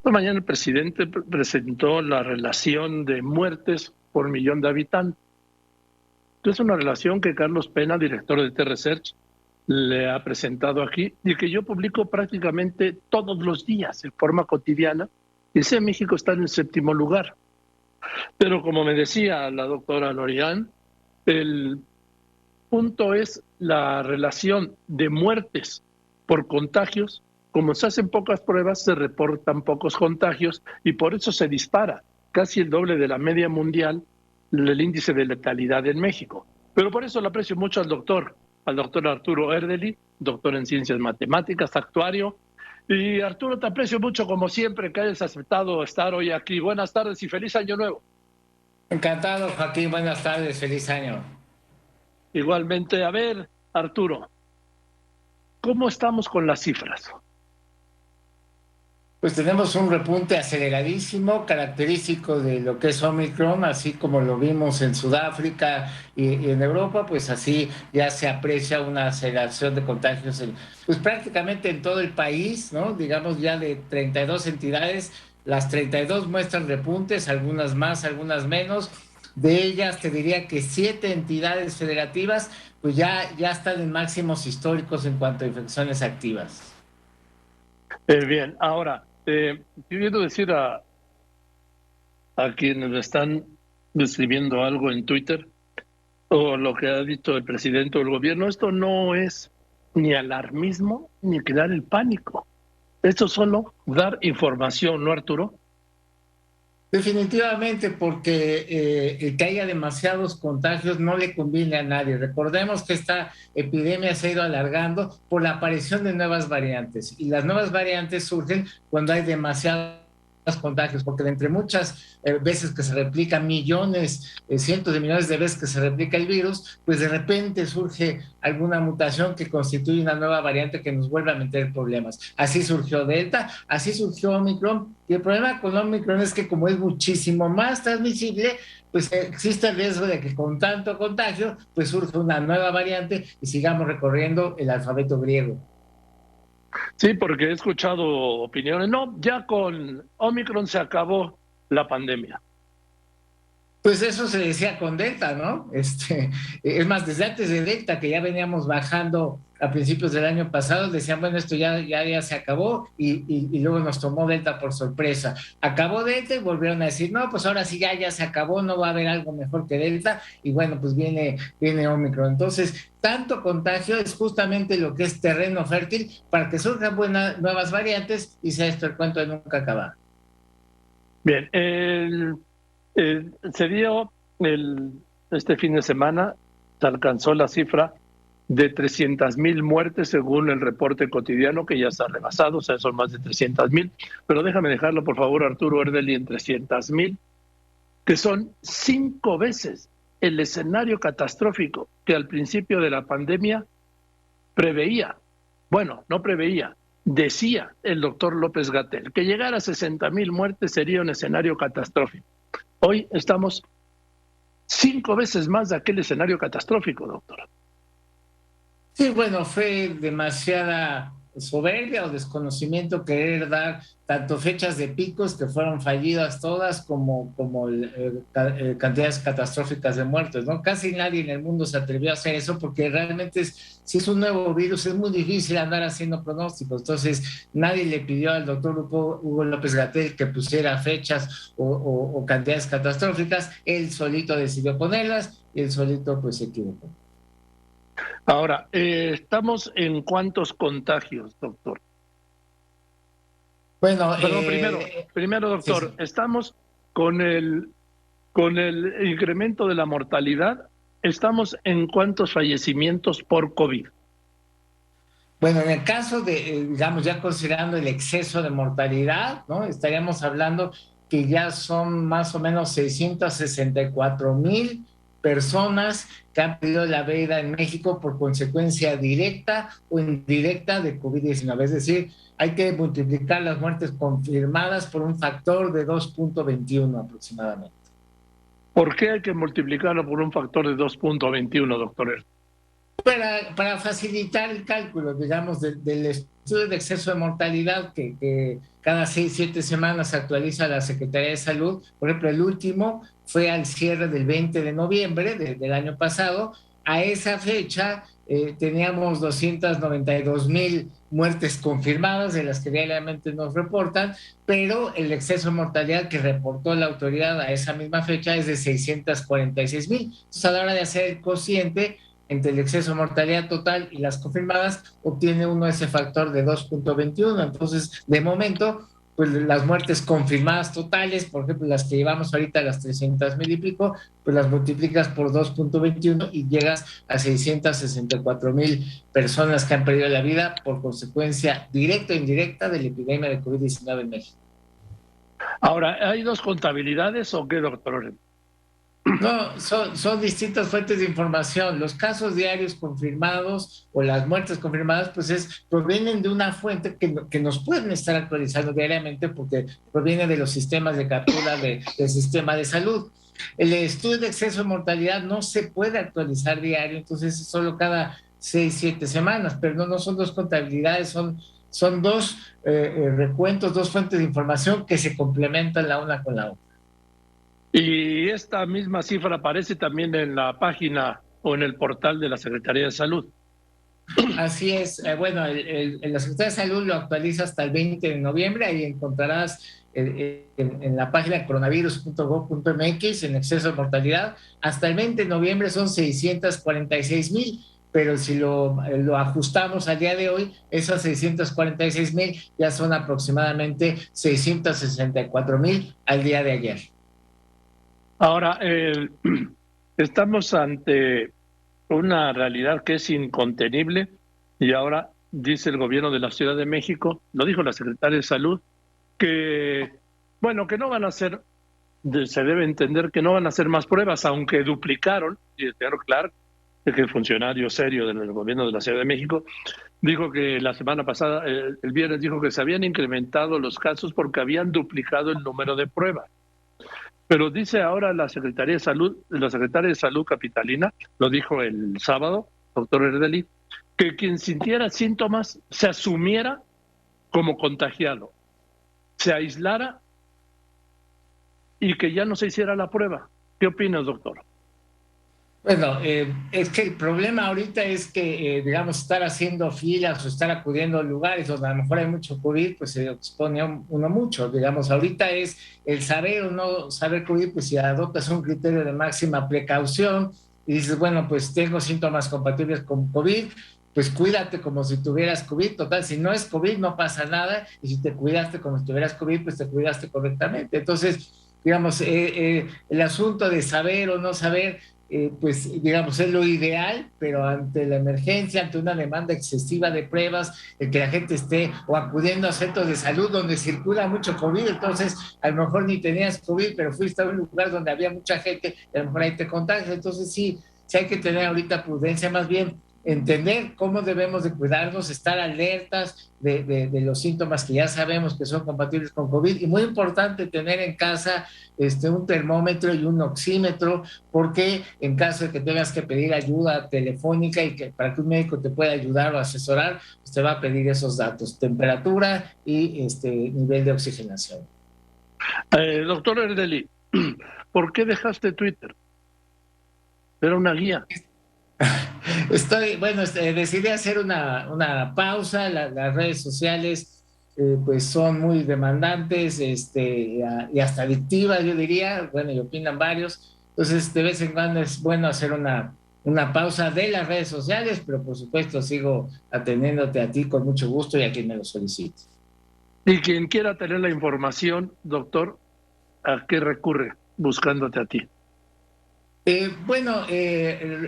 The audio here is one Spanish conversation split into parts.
Esta mañana el presidente presentó la relación de muertes por millón de habitantes. Es una relación que Carlos Pena, director de T-Research, le ha presentado aquí y que yo publico prácticamente todos los días en forma cotidiana. Y ese México está en el 7º lugar. Pero como me decía la doctora Lorian, el punto es la relación de muertes por contagios. Como se hacen pocas pruebas, se reportan pocos contagios y por eso se dispara casi el doble de la media mundial el índice de letalidad en México. Pero por eso le aprecio mucho al doctor Arturo Erdely, doctor en ciencias matemáticas, actuario. Y Arturo, te aprecio mucho como siempre que hayas aceptado estar hoy aquí. Buenas tardes y feliz año nuevo. Encantado, Joaquín. Buenas tardes, feliz año. Igualmente, a ver, Arturo, ¿cómo estamos con las cifras? Pues tenemos un repunte aceleradísimo, característico de lo que es Omicron, así como lo vimos en Sudáfrica y en Europa, pues así ya se aprecia una aceleración de contagios pues prácticamente en todo el país, ¿no? Digamos ya de 32 entidades, las 32 muestran repuntes, algunas más, algunas menos. De ellas te diría que 7 entidades federativas pues ya están en máximos históricos en cuanto a infecciones activas. Bien, ahora, quiero decir a quienes me están escribiendo algo en Twitter o lo que ha dicho el presidente o el gobierno, esto no es ni alarmismo ni crear el pánico. Esto es solo dar información, ¿no, Arturo? Definitivamente, porque el que haya demasiados contagios no le conviene a nadie. Recordemos que esta epidemia se ha ido alargando por la aparición de nuevas variantes y las nuevas variantes surgen cuando hay demasiados contagios, porque de entre muchas veces que se replica, millones, cientos de millones de veces que se replica el virus, pues de repente surge alguna mutación que constituye una nueva variante que nos vuelve a meter problemas. Así surgió Delta, así surgió Omicron, y el problema con Omicron es que como es muchísimo más transmisible, pues existe el riesgo de que con tanto contagio, pues surja una nueva variante y sigamos recorriendo el alfabeto griego. Sí, porque he escuchado opiniones. No, ya con Omicron se acabó la pandemia. Pues eso se decía con Delta, ¿no? Es más, desde antes de Delta, que ya veníamos bajando a principios del año pasado, decían, bueno, esto ya se acabó y luego nos tomó Delta por sorpresa. Acabó Delta y volvieron a decir, no, pues ahora sí ya se acabó, no va a haber algo mejor que Delta y bueno, pues viene Omicron. Entonces, tanto contagio es justamente lo que es terreno fértil para que surjan nuevas variantes y sea esto el cuento de nunca acabar. Bien, se dio este fin de semana, se alcanzó la cifra de 300,000 muertes según el reporte cotidiano que ya está rebasado, o sea, son más de 300,000, pero déjame dejarlo por favor, Arturo Erdely, en 300,000, que son 5 veces el escenario catastrófico que al principio de la pandemia preveía, bueno, no preveía, decía el doctor López-Gatell, que llegar a 60,000 muertes sería un escenario catastrófico. Hoy estamos 5 veces más de aquel escenario catastrófico, doctor. Sí, bueno, fue demasiada soberbia o desconocimiento querer dar tanto fechas de picos que fueron fallidas todas como cantidades catastróficas de muertes, ¿no? Casi nadie en el mundo se atrevió a hacer eso porque realmente si es un nuevo virus es muy difícil andar haciendo pronósticos, entonces nadie le pidió al doctor Hugo López-Gatell que pusiera fechas o cantidades catastróficas, él solito decidió ponerlas y él solito pues se equivocó. Ahora, ¿estamos en cuántos contagios, doctor? Bueno, Perdón, primero, sí, doctor, sí. estamos con el incremento de la mortalidad, ¿estamos en cuántos fallecimientos por COVID? Bueno, en el caso de, digamos, ya considerando el exceso de mortalidad, ¿no? Estaríamos hablando que ya son más o menos 664,000 personas que han perdido la vida en México por consecuencia directa o indirecta de COVID-19. Es decir, hay que multiplicar las muertes confirmadas por un factor de 2.21 aproximadamente. ¿Por qué hay que multiplicarlo por un factor de 2.21, doctor? Para facilitar el cálculo, digamos, del estudio de exceso de mortalidad que cada 6, 7 semanas actualiza la Secretaría de Salud. Por ejemplo, el último fue al cierre del 20 de noviembre del año pasado. A esa fecha teníamos 292,000 muertes confirmadas, de las que diariamente nos reportan, pero el exceso de mortalidad que reportó la autoridad a esa misma fecha es de 646,000. Entonces, a la hora de hacer el cociente entre el exceso de mortalidad total y las confirmadas, obtiene uno ese factor de 2.21. Entonces, de momento, pues las muertes confirmadas totales, por ejemplo, las que llevamos ahorita, las 300,000 y pico, pues las multiplicas por 2.21 y llegas a 664,000 personas que han perdido la vida por consecuencia directa o indirecta de la epidemia de COVID-19 en México. Ahora, ¿hay dos contabilidades o qué, doctor? No, son distintas fuentes de información. Los casos diarios confirmados o las muertes confirmadas, pues provienen de una fuente que nos pueden estar actualizando diariamente porque proviene de los sistemas de captura del sistema de salud. El estudio de exceso de mortalidad no se puede actualizar diario, entonces es solo cada 6, 7 semanas, pero no son dos contabilidades, son dos recuentos, dos fuentes de información que se complementan la una con la otra. Y esta misma cifra aparece también en la página o en el portal de la Secretaría de Salud. Así es. Bueno, la Secretaría de Salud lo actualiza hasta el 20 de noviembre. Ahí encontrarás en la página coronavirus.gov.mx en exceso de mortalidad. Hasta el 20 de noviembre son 646,000, pero si lo ajustamos al día de hoy, esas 646,000 ya son aproximadamente 664,000 al día de ayer. Ahora, estamos ante una realidad que es incontenible y ahora dice el gobierno de la Ciudad de México, lo dijo la secretaria de Salud, que, bueno, que no van a hacer, se debe entender que no van a hacer más pruebas, aunque duplicaron, y el señor Clark, que es funcionario serio del gobierno de la Ciudad de México, dijo que la semana pasada, el viernes, dijo que se habían incrementado los casos porque habían duplicado el número de pruebas. Pero dice ahora la secretaria de Salud capitalina, lo dijo el sábado, doctor Erdely, que quien sintiera síntomas se asumiera como contagiado, se aislara y que ya no se hiciera la prueba. ¿Qué opinas, doctor? Bueno, es que el problema ahorita es que, digamos, estar haciendo filas o estar acudiendo a lugares donde a lo mejor hay mucho COVID, pues se expone uno mucho. Digamos, ahorita es el saber o no saber COVID, pues si adoptas un criterio de máxima precaución y dices, bueno, pues tengo síntomas compatibles con COVID, pues cuídate como si tuvieras COVID. Total, si no es COVID no pasa nada, y si te cuidaste como si tuvieras COVID, pues te cuidaste correctamente. Entonces, digamos, el asunto de saber o no saber, pues digamos es lo ideal, pero ante la emergencia, ante una demanda excesiva de pruebas, el que la gente esté o acudiendo a centros de salud donde circula mucho COVID, entonces a lo mejor ni tenías COVID, pero fuiste a un lugar donde había mucha gente y a lo mejor ahí te contagias. Entonces sí hay que tener ahorita prudencia, más bien entender cómo debemos de cuidarnos, estar alertas de los síntomas que ya sabemos que son compatibles con COVID, y muy importante tener en casa un termómetro y un oxímetro, porque en caso de que tengas que pedir ayuda telefónica y que para que un médico te pueda ayudar o asesorar, pues te va a pedir esos datos, temperatura y nivel de oxigenación. Doctor Erdely, ¿por qué dejaste Twitter? Era una guía. Decidí hacer una pausa. Las redes sociales pues son muy demandantes y hasta adictivas, yo diría, bueno, y opinan varios. Entonces, de vez en cuando es bueno hacer una pausa de las redes sociales, pero por supuesto sigo atendiéndote a ti con mucho gusto y a quien me lo solicite. Y quien quiera tener la información, doctor, ¿a qué recurre buscándote a ti?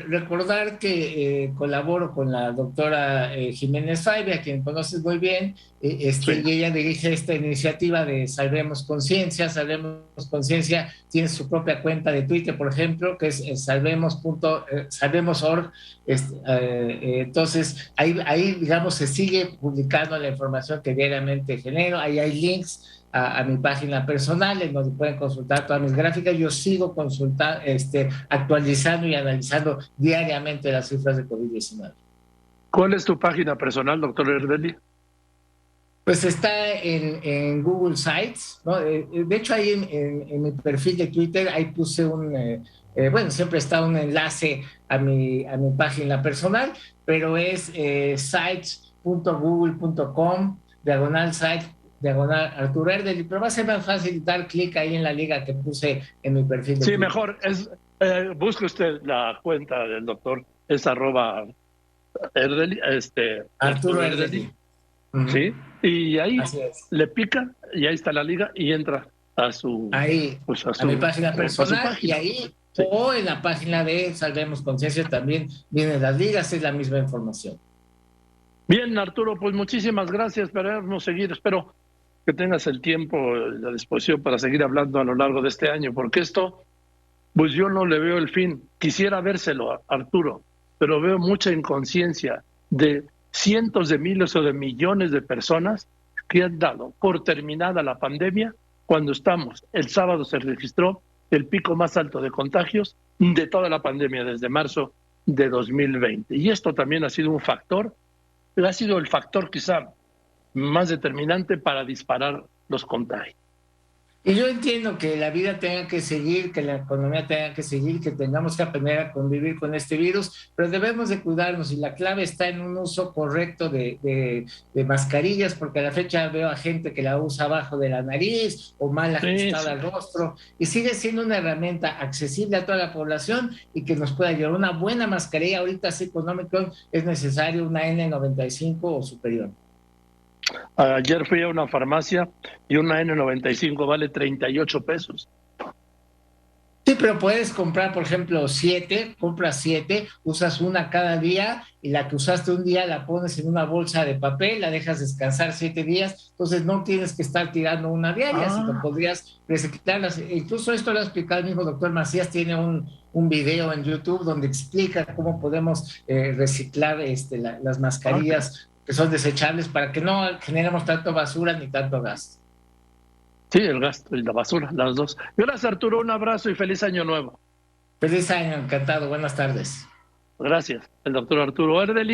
Recordar que colaboro con la doctora Jiménez Faibe, a quien conoces muy bien, Sí. y ella dirige esta iniciativa de Salvemos Conciencia. Salvemos Conciencia tiene su propia cuenta de Twitter, por ejemplo, que es salvemos.org. Entonces, ahí, digamos, se sigue publicando la información que diariamente genero. Ahí hay links a mi página personal, en donde pueden consultar todas mis gráficas. Yo sigo actualizando y analizando diariamente las cifras de COVID-19. ¿Cuál es tu página personal, doctor Erdely? Pues está en Google Sites, ¿no? De hecho, ahí en mi perfil de Twitter, ahí puse bueno, siempre está un enlace a mi página personal, pero es sites.google.com, /site, /Arturo Erdely, pero va a ser más fácil dar clic ahí en la liga que puse en mi perfil de Sí, Twitter. mejor, busque usted la cuenta del doctor, es @Erdely, Arturo Erdely. Sí, y ahí es. le pica y ahí está la liga y entra a su, ahí, pues a mi página personal, y ahí, sí, o en la página de Salvemos Conciencia también vienen las ligas, es la misma información. Bien, Arturo, pues muchísimas gracias por vernos seguir. Espero que tengas el tiempo, la disposición para seguir hablando a lo largo de este año, porque esto, pues yo no le veo el fin. Quisiera vérselo, Arturo, pero veo mucha inconsciencia de cientos de miles o de millones de personas que han dado por terminada la pandemia cuando el sábado se registró el pico más alto de contagios de toda la pandemia desde marzo de 2020. Y esto también ha sido un factor, ha sido el factor quizá más determinante para disparar los contagios. Y yo entiendo que la vida tenga que seguir, que la economía tenga que seguir, que tengamos que aprender a convivir con este virus, pero debemos de cuidarnos, y la clave está en un uso correcto de mascarillas, porque a la fecha veo a gente que la usa abajo de la nariz o mal ajustada al rostro, y sigue siendo una herramienta accesible a toda la población y que nos pueda ayudar. Una buena mascarilla ahorita sí, económico, es necesario una N95 o superior. Ayer fui a una farmacia y una N95 vale 38 pesos. Sí, pero puedes comprar, por ejemplo, compras 7, usas una cada día, y la que usaste un día la pones en una bolsa de papel, la dejas descansar 7 días, entonces no tienes que estar tirando una diaria, sino podrías reciclarlas. Incluso esto lo ha explicado el mismo doctor Macías, tiene un video en YouTube donde explica cómo podemos reciclar las mascarillas que son desechables, para que no generemos tanto basura ni tanto gasto. Sí, el gasto y la basura, las dos. Gracias, Arturo, un abrazo y feliz año nuevo. Feliz año, encantado, buenas tardes. Gracias, el doctor Arturo Erdely.